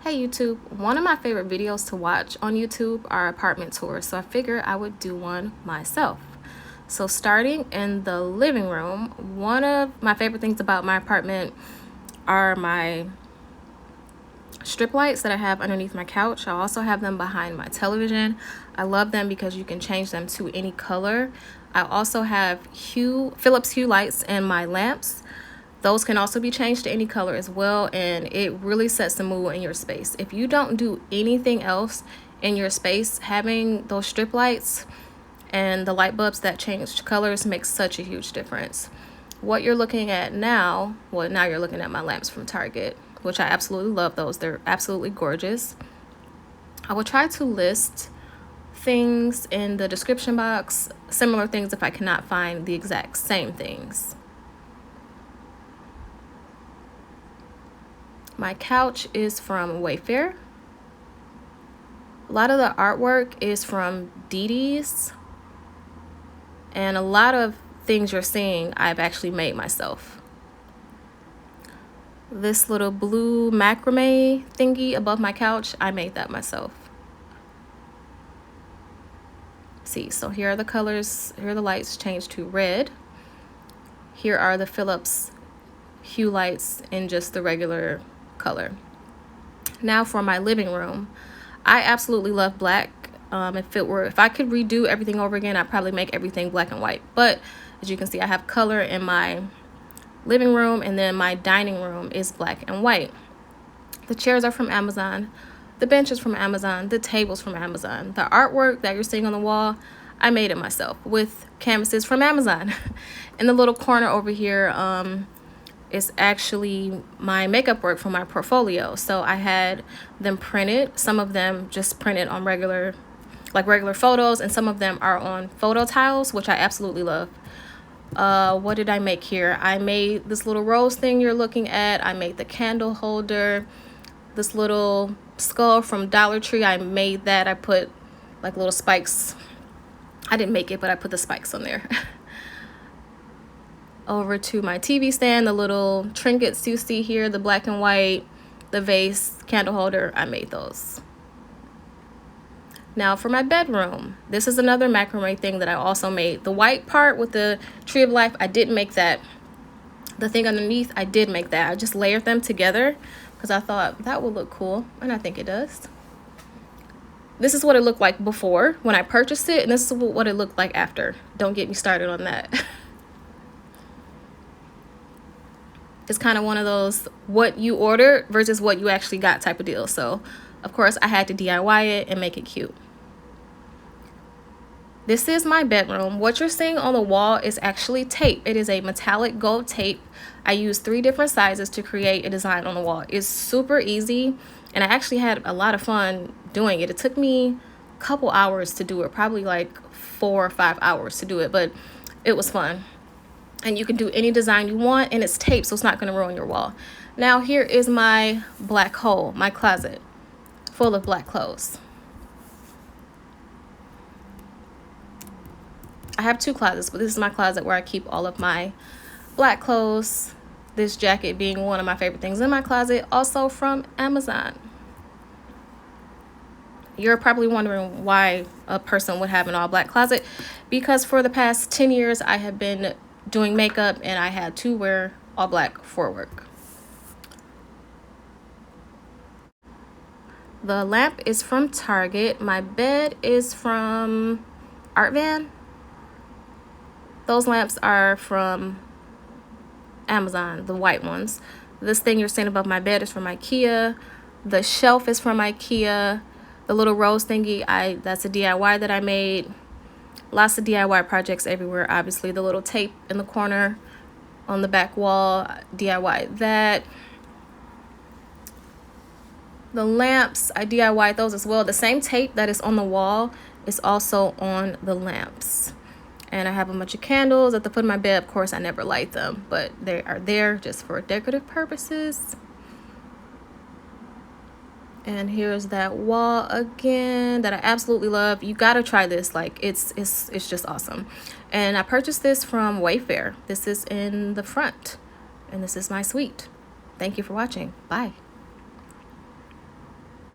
Hey YouTube, one of my favorite videos to watch on YouTube are apartment tours, so I figured I would do one myself. So starting in the living room, one of my favorite things about my apartment are my strip lights that I have underneath my couch. I also have them behind my television. I love them because you can change them to any color. I also have Philips Hue lights in my lamps. Those can also be changed to any color as well, and it really sets the mood in your space. If you don't do anything else in your space, having those strip lights and the light bulbs that change colors makes such a huge difference. What you're looking at now, well, now you're looking at my lamps from Target, which I absolutely love those. They're absolutely gorgeous. I will try to list things in the description box, similar things if I cannot find the exact same things. My couch is from Wayfair. A lot of the artwork is from Didi's. And a lot of things you're seeing, I've actually made myself. This little blue macrame thingy above my couch, I made that myself. See, so here are the colors. Here are the lights changed to red. Here are the Philips Hue lights in just the regular color. Now for my living room, I absolutely love black. If I could redo everything over again, I'd probably make everything black and white. But as you can see, I have color in my living room, and then my dining room is black and white. The chairs are from Amazon, the bench is from Amazon, the table's from Amazon. The artwork that you're seeing on the wall, I made it myself with canvases from Amazon. In the little corner over here, is actually my makeup work for my portfolio. So I had them printed, some of them just printed on regular photos, and some of them are on photo tiles, which I absolutely love. What did I make here? I made this little rose thing you're looking at. I made the candle holder, this little skull from Dollar Tree. I made that. I put like little spikes. I didn't make it, but I put the spikes on there. Over to my TV stand, the little trinkets you see here, the black and white, the vase, candle holder, I made those. Now for my bedroom, this is another macrame thing that I also made. The white part with the tree of life, I didn't make that. The thing underneath, I did make that. I just layered them together because I thought that would look cool, and I think it does. This is what it looked like before when I purchased it, and this is what it looked like after. Don't get me started on that. It's kind of one of those what you ordered versus what you actually got type of deal. So, of course, I had to DIY it and make it cute. This is my bedroom. What you're seeing on the wall is actually tape. It is a metallic gold tape. I used 3 different sizes to create a design on the wall. It's super easy, and I actually had a lot of fun doing it. It took me a couple hours to do it, probably like 4 or 5 hours to do it, but it was fun. And you can do any design you want, and it's tape, so it's not going to ruin your wall. Now here is my black hole, my closet full of black clothes. I have 2 closets, but this is my closet where I keep all of my black clothes. This jacket being one of my favorite things in my closet, also from Amazon. You're probably wondering why a person would have an all black closet, because for the past 10 years I have been doing makeup, and I had to wear all black for work. The lamp is from Target. My bed is from Art Van. Those lamps are from Amazon, the white ones. This thing you're seeing above my bed is from IKEA. The shelf is from IKEA. The little rose thingy, that's a DIY that I made. Lots of DIY projects everywhere. Obviously, the little tape in the corner on the back wall, DIY that. The lamps, I DIY those as well. The same tape that is on the wall is also on the lamps. And I have a bunch of candles at the foot of my bed. Of course, I never light them, but they are there just for decorative purposes. And here's that wall again that I absolutely love. You gotta try this. Like it's just awesome. And I purchased this from Wayfair. This is in the front, and this is my suite. Thank you for watching. Bye.